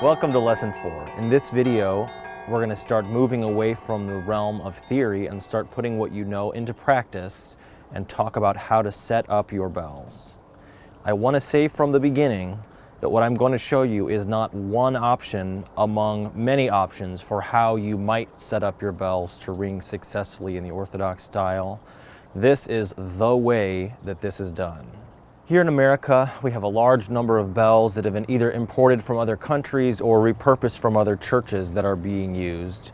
Welcome to Lesson 4. In this video, we're going to start moving away from the realm of theory and start putting what you know into practice and talk about how to set up your bells. I want to say from the beginning that what I'm going to show you is not one option among many options for how you might set up your bells to ring successfully in the Orthodox style. This is the way that this is done. Here in America, we have a large number of bells that have been either imported from other countries or repurposed from other churches that are being used.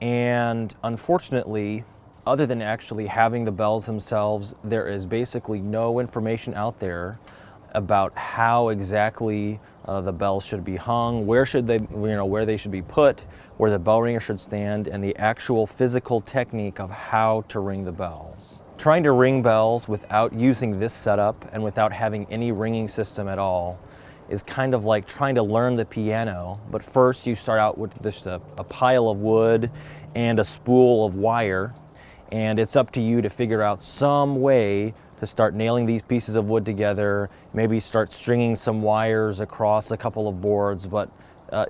And unfortunately, other than actually having the bells themselves, there is basically no information out there about how exactly the bells should be hung, where they should be put, where the bell ringer should stand, and the actual physical technique of how to ring the bells. Trying to ring bells without using this setup and without having any ringing system at all is kind of like trying to learn the piano, but first you start out with just a pile of wood and a spool of wire, and it's up to you to figure out some way to start nailing these pieces of wood together, maybe start stringing some wires across a couple of boards, but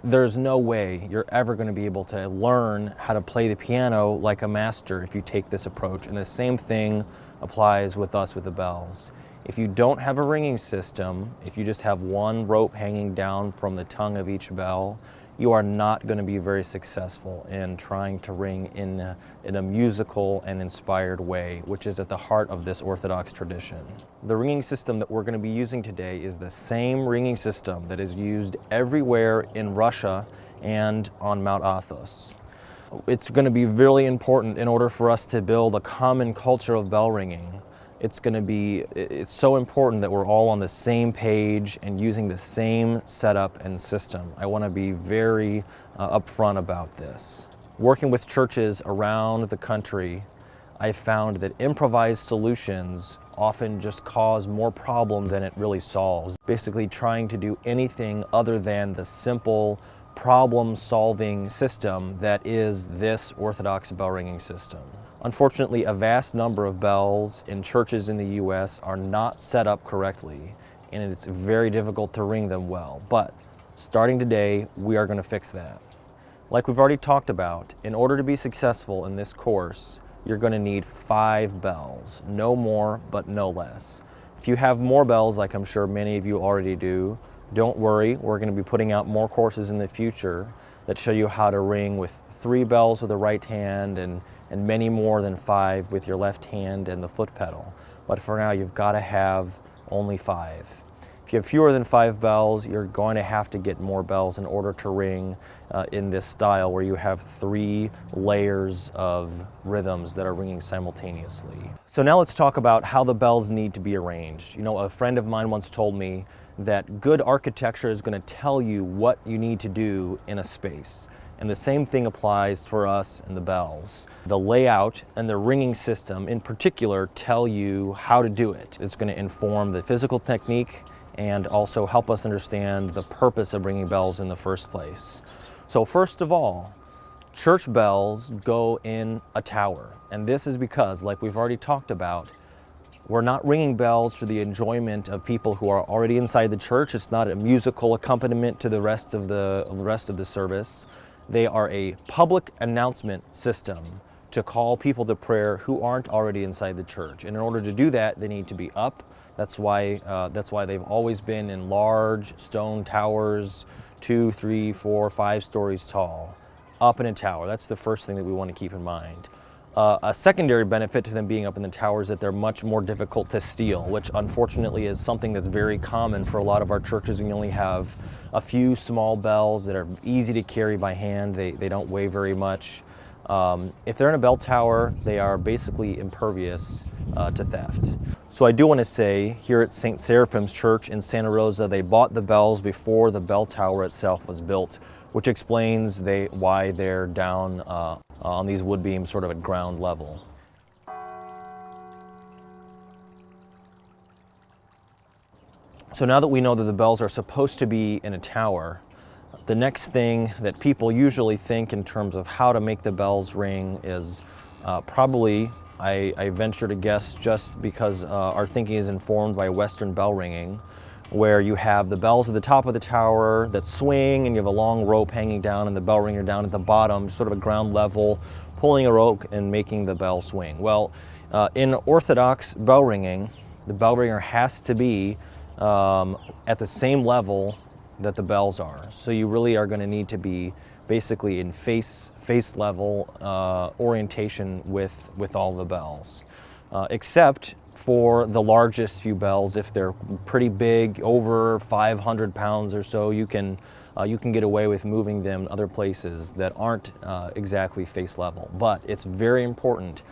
there's no way you're ever going to be able to learn how to play the piano like a master if you take this approach. And the same thing applies with us with the bells. If you don't have a ringing system, if you just have one rope hanging down from the tongue of each bell, you are not going to be very successful in trying to ring in a musical and inspired way, which is at the heart of this Orthodox tradition. The ringing system that we're going to be using today is the same ringing system that is used everywhere in Russia and on Mount Athos. It's going to be really important in order for us to build a common culture of bell ringing. It's so important that we're all on the same page and using the same setup and system. I want to be very upfront about this. Working with churches around the country, I found that improvised solutions often just cause more problems than it really solves. Basically trying to do anything other than the simple problem-solving system that is this Orthodox bell ringing system. Unfortunately, a vast number of bells in churches in the U.S. are not set up correctly, and it's very difficult to ring them well. But starting today, we are going to fix that. Like we've already talked about, in order to be successful in this course, you're going to need 5 bells, no more but no less. If you have more bells, like I'm sure many of you already do, don't worry, we're going to be putting out more courses in the future that show you how to ring with 3 bells with the right hand and many more than 5 with your left hand and the foot pedal. But for now, you've got to have only 5. If you have fewer than 5 bells, you're going to have to get more bells in order to ring in this style where you have 3 layers of rhythms that are ringing simultaneously. So now let's talk about how the bells need to be arranged. You know, a friend of mine once told me that good architecture is going to tell you what you need to do in a space. And the same thing applies for us and the bells. The layout and the ringing system in particular tell you how to do it. It's going to inform the physical technique and also help us understand the purpose of ringing bells in the first place. So first of all, church bells go in a tower. And this is because, like we've already talked about, we're not ringing bells for the enjoyment of people who are already inside the church. It's not a musical accompaniment to the rest of the service. They are a public announcement system to call people to prayer who aren't already inside the church. And in order to do that, they need to be up. That's why they've always been in large stone towers, 2, 3, 4, 5 stories tall, up in a tower. That's the first thing that we want to keep in mind. A secondary benefit to them being up in the tower is that they're much more difficult to steal, which unfortunately is something that's very common for a lot of our churches. We only have a few small bells that are easy to carry by hand. They don't weigh very much. If they're in a bell tower, they are basically impervious to theft. So I do want to say, here at St. Seraphim's Church in Santa Rosa, they bought the bells before the bell tower itself was built, which explains why they're down on these wood beams sort of at ground level. So now that we know that the bells are supposed to be in a tower, the next thing that people usually think in terms of how to make the bells ring is probably, I venture to guess just because our thinking is informed by Western bell ringing, where you have the bells at the top of the tower that swing, and you have a long rope hanging down and the bell ringer down at the bottom, sort of a ground level, pulling a rope and making the bell swing. Well, in Orthodox bell ringing, the bell ringer has to be at the same level that the bells are. So you really are going to need to be basically in face level orientation with all the bells, except for the largest few bells. If they're pretty big, over 500 pounds or so, you can get away with moving them other places that aren't exactly face level. But it's very important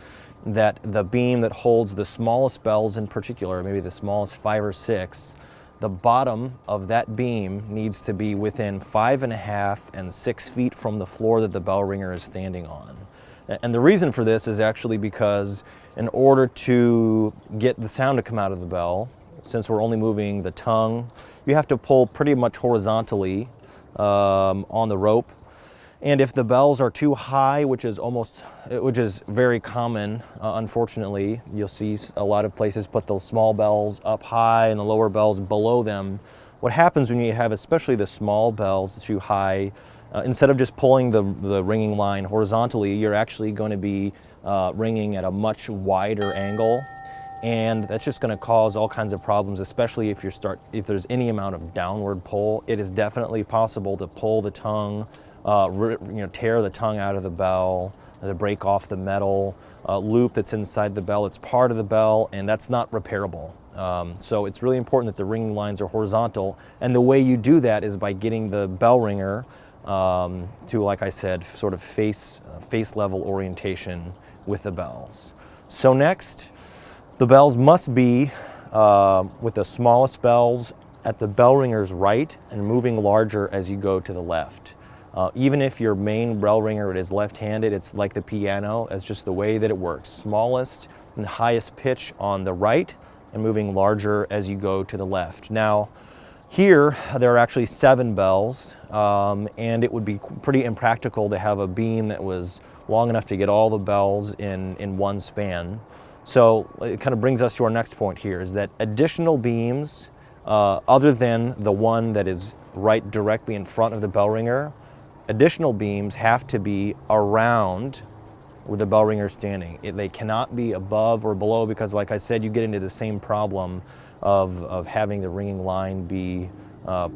that the beam that holds the smallest bells in particular, maybe the smallest 5 or 6, the bottom of that beam needs to be within 5.5 and 6 feet from the floor that the bell ringer is standing on. And the reason for this is actually because in order to get the sound to come out of the bell, since we're only moving the tongue, you have to pull pretty much horizontally on the rope. And if the bells are too high, which is very common, unfortunately, you'll see a lot of places put the small bells up high and the lower bells below them. What happens when you have especially the small bells too high, instead of just pulling the ringing line horizontally, you're actually going to be ringing at a much wider angle. And that's just going to cause all kinds of problems, especially if there's any amount of downward pull. It is definitely possible to pull the tongue, tear the tongue out of the bell, to break off the metal loop that's inside the bell. It's part of the bell, and that's not repairable. So it's really important that the ringing lines are horizontal, and the way you do that is by getting the bell ringer to, like I said, sort of face level orientation with the bells. So next, the bells must be with the smallest bells at the bell ringer's right and moving larger as you go to the left. Even if your main bell ringer is left-handed, it's like the piano. It's just the way that it works. Smallest and highest pitch on the right and moving larger as you go to the left. Now, here there are actually 7 bells, and it would be pretty impractical to have a beam that was long enough to get all the bells in one span. So it kind of brings us to our next point here, is that additional beams, other than the one that is right directly in front of the bell ringer, additional beams have to be around where the bell ringer is standing. They cannot be above or below, because like I said, you get into the same problem of having the ringing line be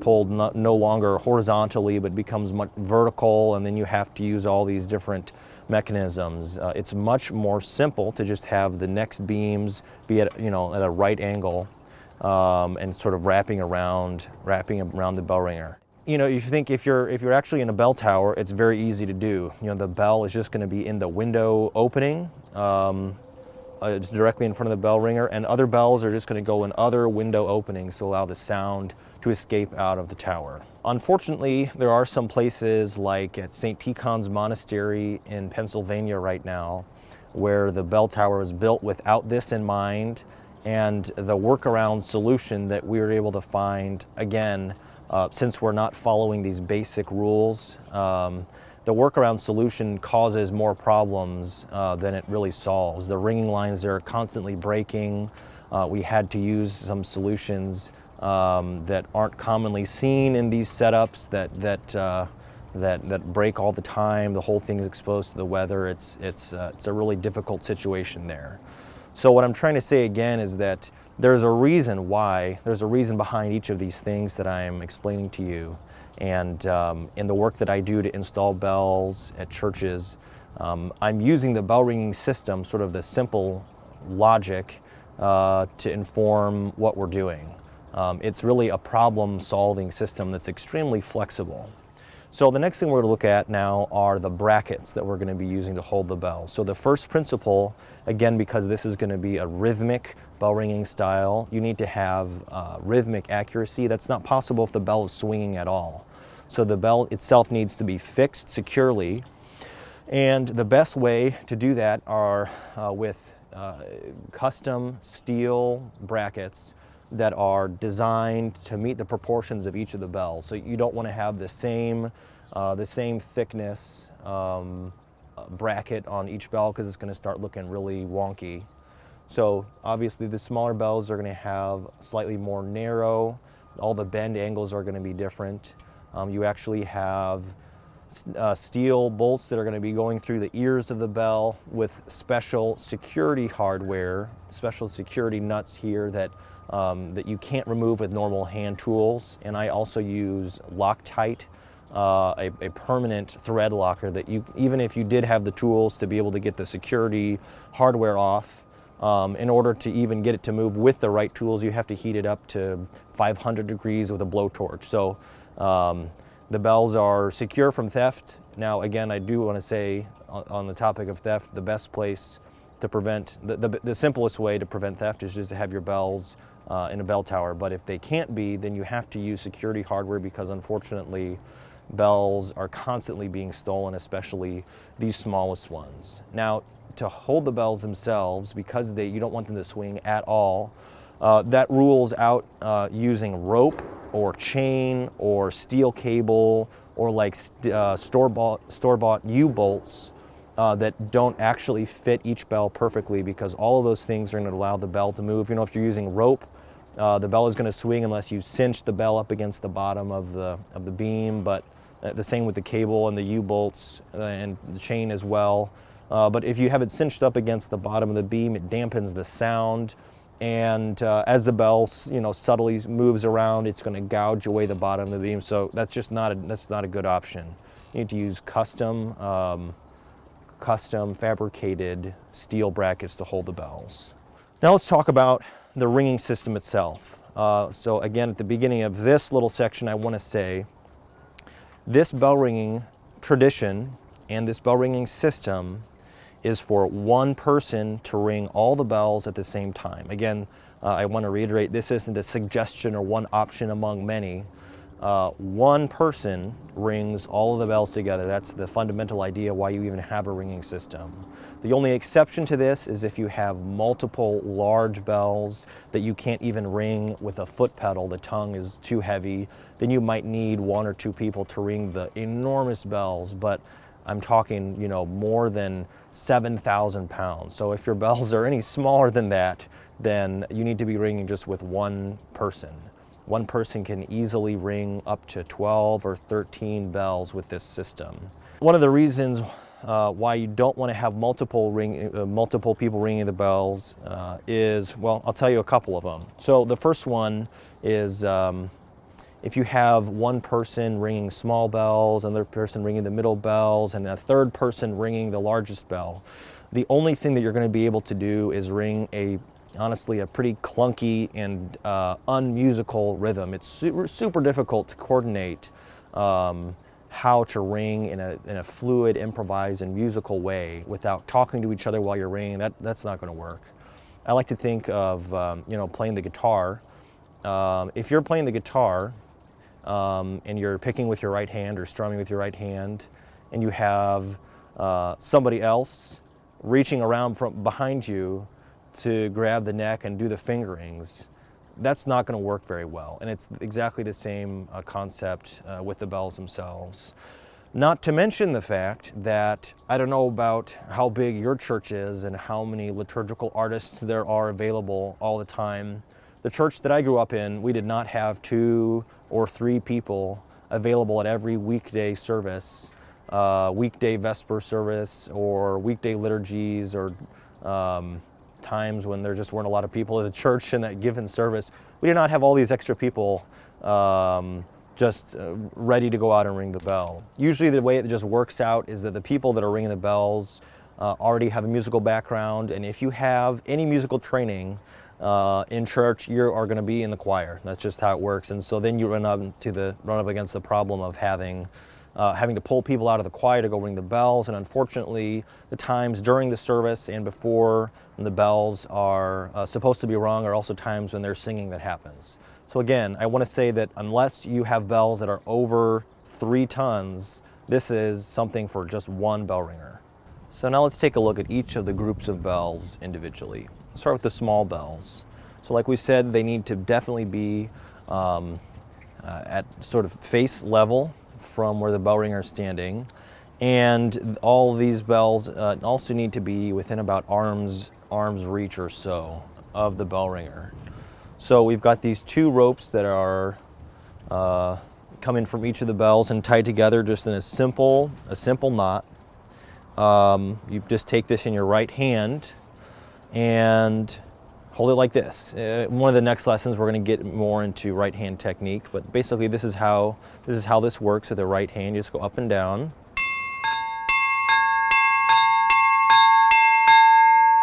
pulled no longer horizontally, but becomes much vertical, and then you have to use all these different mechanisms. It's much more simple to just have the next beams be at a right angle and sort of wrapping around the bell ringer. You think if you're actually in a bell tower, it's very easy to do. The bell is just going to be in the window opening, it's directly in front of the bell ringer, and other bells are just going to go in other window openings to allow the sound to escape out of the tower. Unfortunately, there are some places like at St. Tikhon's Monastery in Pennsylvania right now where the bell tower is built without this in mind, and the workaround solution that we were able to find, again, since we're not following these basic rules, the workaround solution causes more problems than it really solves. The ringing lines are constantly breaking. We had to use some solutions that aren't commonly seen in these setups that break all the time. The whole thing is exposed to the weather. It's a really difficult situation there. So what I'm trying to say again is that there's a reason behind each of these things that I'm explaining to you. And in the work that I do to install bells at churches, I'm using the bell ringing system, sort of the simple logic, to inform what we're doing. It's really a problem-solving system that's extremely flexible. So the next thing we're going to look at now are the brackets that we're going to be using to hold the bell. So the first principle, again, because this is going to be a rhythmic bell ringing style, you need to have rhythmic accuracy. That's not possible if the bell is swinging at all. So the bell itself needs to be fixed securely. And the best way to do that are with custom steel brackets that are designed to meet the proportions of each of the bells. So you don't want to have the same thickness bracket on each bell, because it's going to start looking really wonky. So obviously the smaller bells are going to have slightly more narrow All the bend angles are going to be different. You actually have steel bolts that are going to be going through the ears of the bell with special security hardware, special security nuts here that that you can't remove with normal hand tools. And I also use Loctite, a permanent thread locker that you, even if you did have the tools to be able to get the security hardware off, in order to even get it to move with the right tools, you have to heat it up to 500 degrees with a blowtorch. So the bells are secure from theft. Now, again, I do want to say on the topic of theft, the best place to prevent, the simplest way to prevent theft is just to have your bells in a bell tower. But if they can't be, then you have to use security hardware, because unfortunately, bells are constantly being stolen, especially these smallest ones. Now, to hold the bells themselves, because you don't want them to swing at all, that rules out using rope or chain or steel cable or like store-bought U-bolts that don't actually fit each bell perfectly, because all of those things are going to allow the bell to move. You know, if you're using rope, the bell is going to swing unless you cinch the bell up against the bottom of the beam, but the same with the cable and the U-bolts and the chain as well. But if you have it cinched up against the bottom of the beam, it dampens the sound, and as the bell, you know, subtly moves around, it's going to gouge away the bottom of the beam. So that's just not a good option. You need to use custom fabricated steel brackets to hold the bells. Now let's talk about the ringing system itself. So again, at the beginning of this little section, I want to say this bell ringing tradition and this bell ringing system is for one person to ring all the bells at the same time. Again, I want to reiterate, this isn't a suggestion or one option among many. One person rings all of the bells together. That's the fundamental idea why you even have a ringing system. The only exception to this is if you have multiple large bells that you can't even ring with a foot pedal, the tongue is too heavy, then you might need one or two people to ring the enormous bells. But I'm talking, you know, more than 7,000 pounds. So if your bells are any smaller than that, then you need to be ringing just with one person. One person can easily ring up to 12 or 13 bells with this system. One of the reasons why you don't want to have multiple people ringing the bells is, well, I'll tell you a couple of them. So the first one is if you have one person ringing small bells, another person ringing the middle bells, and a third person ringing the largest bell, the only thing that you're going to be able to do is ring honestly a pretty clunky and unmusical rhythm. It's super difficult to coordinate how to ring in a fluid, improvised, and musical way without talking to each other while you're ringing. That's not going to work. I like to think of you know, playing the guitar. If you're playing the guitar and you're picking with your right hand or strumming with your right hand, and you have somebody else reaching around from behind you to grab the neck and do the fingerings, that's not going to work very well. And it's exactly the same concept with the bells themselves. Not to mention the fact that I don't know about how big your church is and how many liturgical artists there are available all the time. The church that I grew up in, we did not have 2 or 3 people available at every weekday service, weekday Vesper service or weekday liturgies, or times when there just weren't a lot of people at the church in that given service. We did not have all these extra people just ready to go out and ring the bell. Usually the way it just works out is that the people that are ringing the bells already have a musical background, and if you have any musical training in church, you are going to be in the choir. That's just how it works. And so then you run up against the problem of having to pull people out of the choir to go ring the bells. And unfortunately, the times during the service and before when the bells are supposed to be rung are also times when there's singing that happens. So again, I want to say that unless you have bells that are over 3 tons, this is something for just one bell ringer. So now let's take a look at each of the groups of bells individually. Let's start with the small bells. So like we said, they need to definitely be at sort of face level from where the bell ringer is standing. And all of these bells also need to be within about arm's reach or so of the bell ringer. So we've got these 2 ropes that are come in from each of the bells and tied together just in a simple knot. You just take this in your right hand and hold it like this. One of the next lessons we're going to get more into right hand technique, but basically this is how this works with the right hand. You just go up and down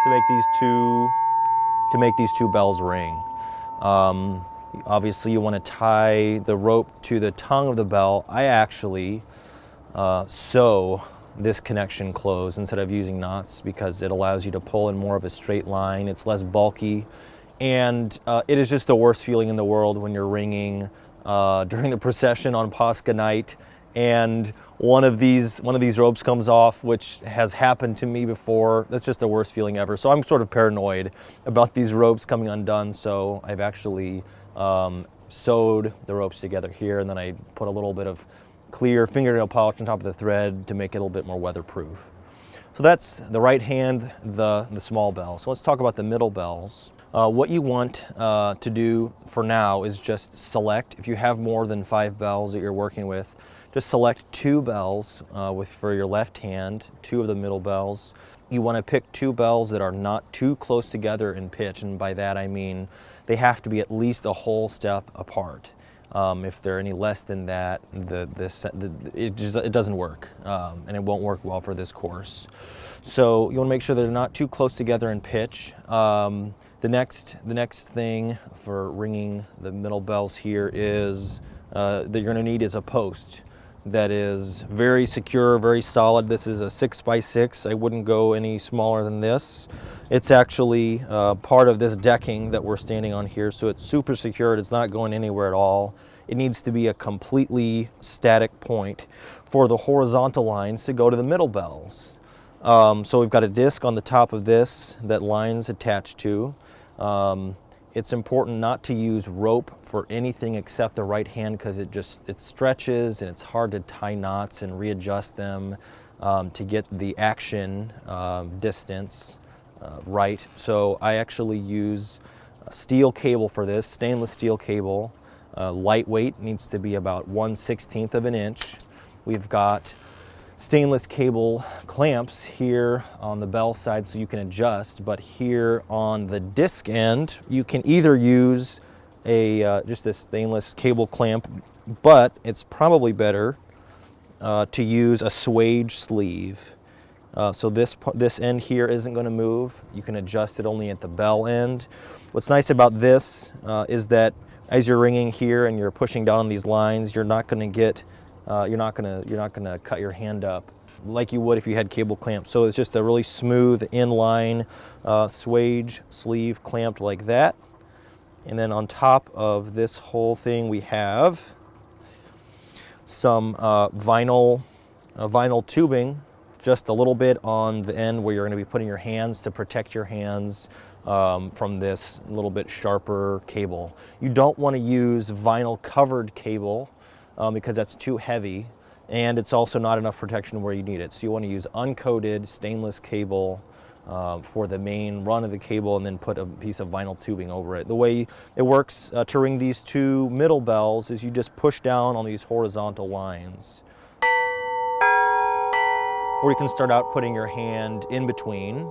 to make these two bells ring. Obviously you want to tie the rope to the tongue of the bell. I actually sew this connection closed instead of using knots because it allows you to pull in more of a straight line. It's less bulky, and it is just the worst feeling in the world when you're ringing during the procession on Pascha night and one of these ropes comes off, which has happened to me before. That's just the worst feeling ever. So I'm sort of paranoid about these ropes coming undone, so I've actually sewed the ropes together here, and then I put a little bit of clear fingernail polish on top of the thread to make it a little bit more weatherproof. So that's the right hand, the small bell. So let's talk about the middle bells. What you want to do for now is just select, if you have more than 5 bells that you're working with, just select 2 bells for your left hand, 2 of the middle bells. You want to pick 2 bells that are not too close together in pitch, and by that I mean they have to be at least a whole step apart. If they're any less than that, it doesn't work, and it won't work well for this course. So you want to make sure they're not too close together in pitch. The next thing for ringing the middle bells here is that you're going to need is a post that is very secure, very solid. This is a 6x6. I wouldn't go any smaller than this. It's actually part of this decking that we're standing on here, so it's super secured. It's not going anywhere at all. It needs to be a completely static point for the horizontal lines to go to the middle bells. So we've got a disc on the top of this that lines attached to. It's important not to use rope for anything except the right hand because it stretches and it's hard to tie knots and readjust them to get the action distance right. So I actually use steel cable for this, stainless steel cable, lightweight, needs to be about 1/16 of an inch. We've got stainless cable clamps here on the bell side so you can adjust, but here on the disc end you can either use just this stainless cable clamp, but it's probably better to use a swage sleeve. So this end here isn't going to move. You can adjust it only at the bell end. What's nice about this is that as you're ringing here and you're pushing down on these lines, you're not going to cut your hand up like you would if you had cable clamps. So it's just a really smooth inline swage sleeve clamped like that. And then on top of this whole thing we have some vinyl tubing, just a little bit on the end where you're going to be putting your hands to protect your hands from this little bit sharper cable. You don't want to use vinyl covered cable because that's too heavy, and it's also not enough protection where you need it. So you want to use uncoated stainless cable for the main run of the cable, and then put a piece of vinyl tubing over it. The way it works to ring these 2 middle bells is you just push down on these horizontal lines. Or you can start out putting your hand in between,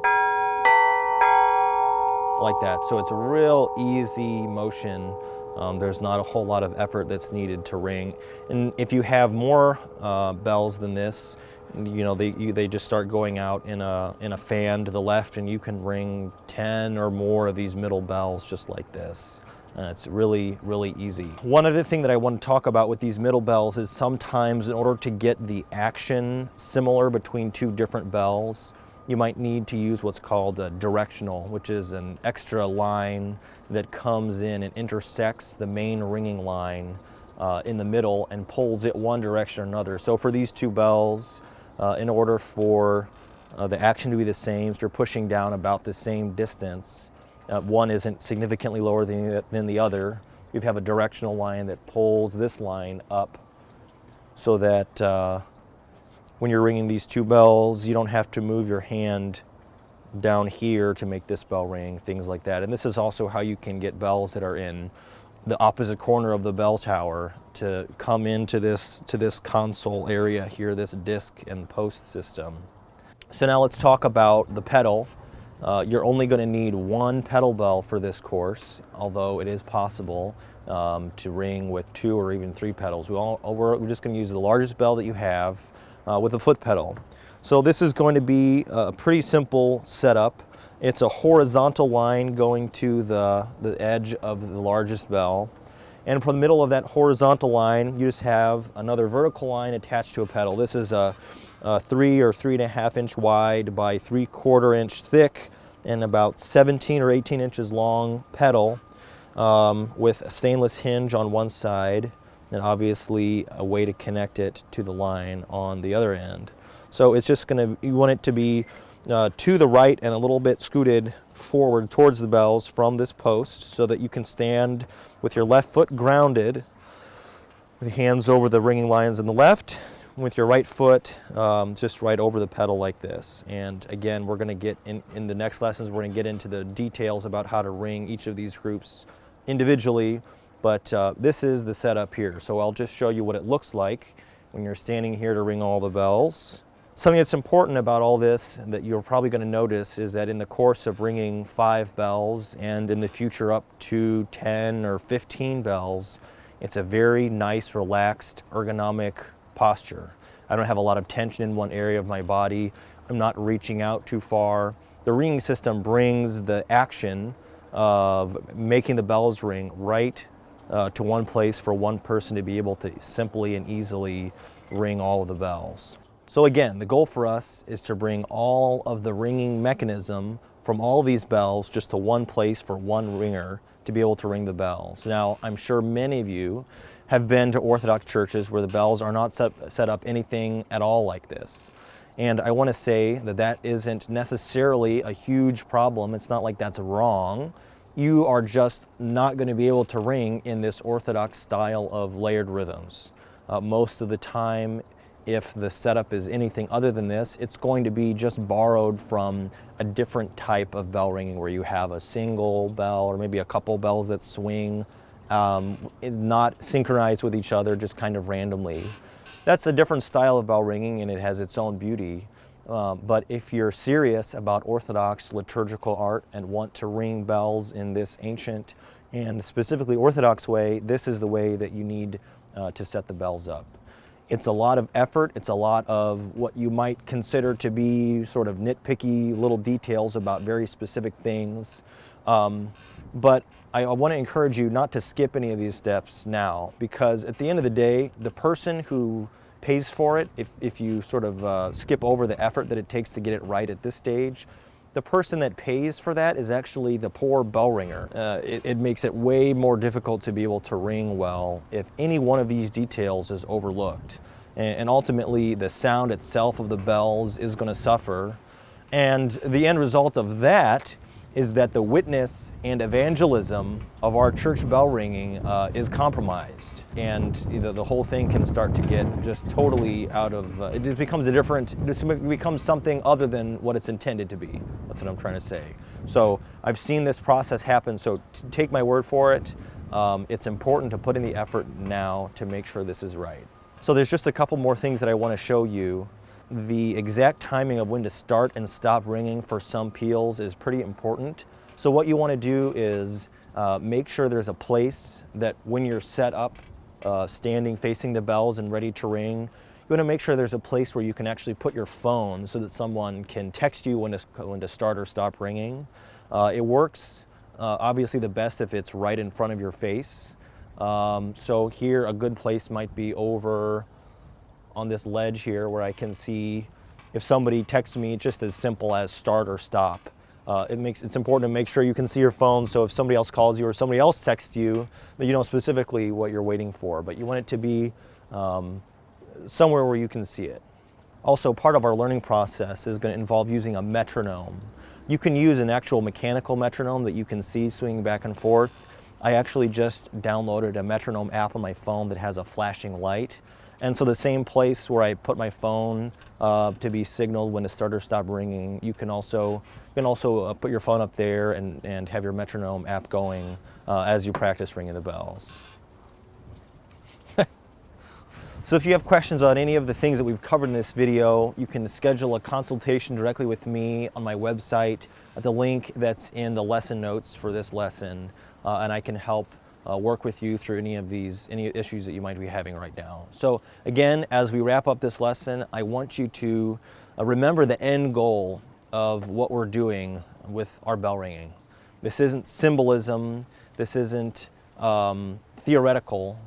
like that. So it's a real easy motion. There's not a whole lot of effort that's needed to ring. And if you have more bells than this, you know, they just start going out in a fan to the left, and you can ring 10 or more of these middle bells just like this. It's really, really easy. One other thing that I want to talk about with these middle bells is sometimes in order to get the action similar between 2 different bells, you might need to use what's called a directional, which is an extra line that comes in and intersects the main ringing line in the middle and pulls it one direction or another. So for these 2 bells, in order for the action to be the same, so you're pushing down about the same distance, one isn't significantly lower than the other. You have a directional line that pulls this line up so that when you're ringing these 2 bells, you don't have to move your hand down here to make this bell ring, things like that. And this is also how you can get bells that are in the opposite corner of the bell tower to come into this console area here, this disc and post system. So now let's talk about the pedal. You're only going to need one pedal bell for this course, although it is possible to ring with 2 or even 3 pedals. We're just going to use the largest bell that you have with a foot pedal. So this is going to be a pretty simple setup. It's a horizontal line going to the edge of the largest bell. And from the middle of that horizontal line, you just have another vertical line attached to a pedal. This is a 3 or 3.5 inch wide by 3/4 inch thick and about 17 or 18 inches long pedal with a stainless hinge on one side and obviously a way to connect it to the line on the other end. So it's just you want it to be to the right and a little bit scooted forward towards the bells from this post so that you can stand with your left foot grounded, with your hands over the ringing lines on the left, with your right foot just right over the pedal like this. And again, we're going to get in the next lessons, we're going to get into the details about how to ring each of these groups individually, but this is the setup here. So I'll just show you what it looks like when you're standing here to ring all the bells. Something that's important about all this that you're probably going to notice is that in the course of ringing 5 bells and in the future up to 10 or 15 bells, it's a very nice, relaxed, ergonomic posture. I don't have a lot of tension in one area of my body. I'm not reaching out too far. The ringing system brings the action of making the bells ring right to one place for one person to be able to simply and easily ring all of the bells. So again, the goal for us is to bring all of the ringing mechanism from all these bells just to one place for one ringer to be able to ring the bells. Now, I'm sure many of you have been to Orthodox churches where the bells are not set up anything at all like this. And I want to say that that isn't necessarily a huge problem. It's not like that's wrong. You are just not going to be able to ring in this Orthodox style of layered rhythms. Most of the time, if the setup is anything other than this, it's going to be just borrowed from a different type of bell ringing where you have a single bell or maybe a couple bells that swing, not synchronized with each other, just kind of randomly. That's a different style of bell ringing and it has its own beauty. But if you're serious about Orthodox liturgical art and want to ring bells in this ancient and specifically Orthodox way, this is the way that you need to set the bells up. It's a lot of effort. It's a lot of what you might consider to be sort of nitpicky little details about very specific things. But I want to encourage you not to skip any of these steps now, because at the end of the day, the person who pays for it, if you sort of skip over the effort that it takes to get it right at this stage, the person that pays for that is actually the poor bell ringer. It makes it way more difficult to be able to ring well if any one of these details is overlooked. And ultimately, the sound itself of the bells is going to suffer. And the end result of that is that the witness and evangelism of our church bell ringing is compromised. And the whole thing can start to get just totally out of, it just becomes it becomes something other than what it's intended to be. That's what I'm trying to say. So I've seen this process happen, so take my word for it. It's important to put in the effort now to make sure this is right. So there's just a couple more things that I want to show you. The exact timing of when to start and stop ringing for some peals is pretty important. So what you want to do is make sure there's a place that when you're set up, standing facing the bells and ready to ring, you want to make sure there's a place where you can actually put your phone so that someone can text you when to start or stop ringing. It works obviously the best if it's right in front of your face. So here a good place might be over on this ledge here where I can see if somebody texts me just as simple as start or stop. It's important to make sure you can see your phone, so if somebody else calls you or somebody else texts you, that you know specifically what you're waiting for, but you want it to be somewhere where you can see it. Also, part of our learning process is going to involve using a metronome. You can use an actual mechanical metronome that you can see swinging back and forth. I actually just downloaded a metronome app on my phone that has a flashing light. And so the same place where I put my phone to be signaled when the starter stopped ringing, you can also put your phone up there and have your metronome app going as you practice ringing the bells. So if you have questions about any of the things that we've covered in this video, you can schedule a consultation directly with me on my website at the link that's in the lesson notes for this lesson, and I can help work with you through any issues that you might be having right now. So again, as we wrap up this lesson, I want you to remember the end goal of what we're doing with our bell ringing. This isn't symbolism, this isn't theoretical.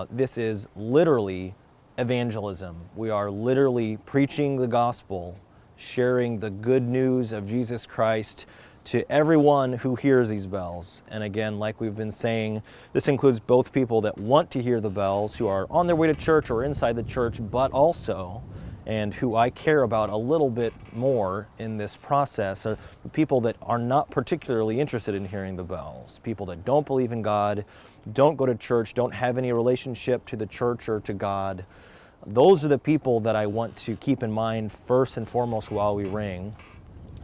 This is literally evangelism. We are literally preaching the gospel, sharing the good news of Jesus Christ to everyone who hears these bells. And again, like we've been saying, this includes both people that want to hear the bells, who are on their way to church or inside the church, but also, and who I care about a little bit more in this process, are the people that are not particularly interested in hearing the bells, people that don't believe in God, don't go to church, don't have any relationship to the church or to God. Those are the people that I want to keep in mind first and foremost while we ring.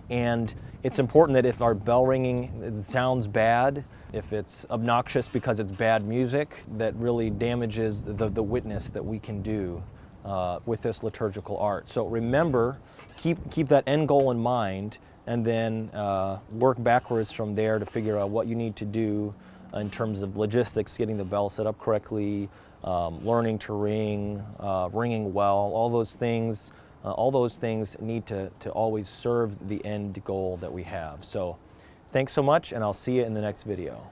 And it's important that if our bell ringing sounds bad, if it's obnoxious because it's bad music, that really damages the witness that we can do with this liturgical art. So remember, keep that end goal in mind, and then work backwards from there to figure out what you need to do in terms of logistics, getting the bell set up correctly, learning to ring, ringing well, all those things need to always serve the end goal that we have. So thanks so much, and I'll see you in the next video.